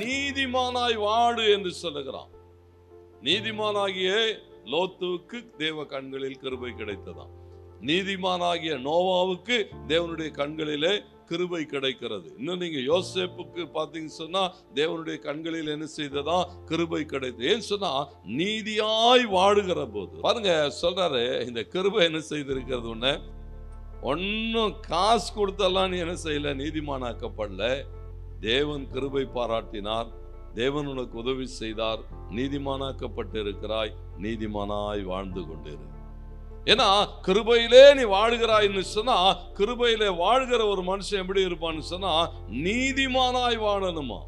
நீதிமானாய் வாடு என்று சொல்லுகிறான். நீதிமானாகிய லோத்துவுக்கு தேவ கண்களில் கிருபை கிடைத்ததாம். நீதிமானாகிய நோவாவுக்கு தேவனுடைய கண்களிலே கிருபை கிடைக்கிறது. இன்னும் நீங்க யோசேப்புக்கு பாத்தீங்க சொன்னா தேவனுடைய கண்களில் என்ன செய்ததா? கிருபை கிடைத்தது. ஏன் சொன்னா நீதியாய் வாழுகிற போது பாருங்க சொல்றாரு, இந்த கிருபை என்ன செய்திருக்கிறது? ஒன்னும் காசு கொடுத்தெல்லாம் நீ என்ன செய்யல, நீதிமானாக்கப்படல. தேவன் கிருபை பாராட்டினார், தேவன் உனக்கு உதவி செய்தார், நீதிமானாக்கப்பட்டு இருக்கிறாய், நீதிமானாய் வாழ்ந்து கொண்டிரு. ஏன்னா கிருபையிலே நீ வாழ்கிறாய்ன்னு சொன்னா, கிருபையிலே வாழ்கிற ஒரு மனுஷன் எப்படி இருப்பான்னு சொன்னா நீதிமானாய் வாழணுமா.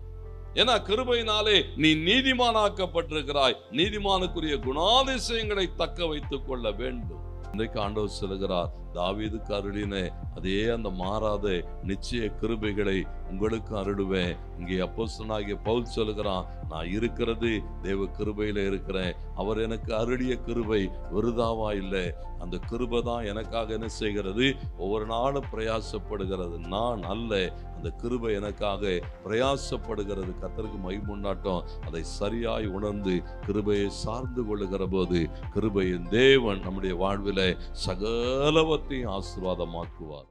ஏன்னா கிருபையினாலே நீ நீதிமானாக்கப்பட்டிருக்கிறாய். நீதிமானுக்குரிய குணாதிசயங்களை தக்க வைத்துக் கொள்ள வேண்டும். இன்றைக்கு ஆண்டவர் சொல்லுகிறார், தாவீதுக்கு அருளின அதே அந்த மாறாத நிச்சய கிருபைகளை உங்களுக்கு அருளுவேன். இங்கே அப்போஸ்தலனாகிய பவுல் சொல்லுகிறான், நான் இருக்கிறது தேவ கிருபையில இருக்கிறேன். அவர் எனக்கு அருளிய கிருபை விருதாவா இல்லை. அந்த கிருபை தான் எனக்காக என்ன செய்கிறது? ஒவ்வொரு நாளும் பிரயாசப்படுகிறது. நான் அல்ல, அந்த கிருபை எனக்காக பிரயாசப்படுகிறது. கர்த்தருக்கு மகிமை உண்டாட்டம். அதை சரியாய் உணர்ந்து கிருபையை சார்ந்து கொள்ளுகிற போது கிருபையின் தேவன் நம்முடைய வாழ்வில சகலவற்றையும் ஆசீர்வாதமாக்குவார்.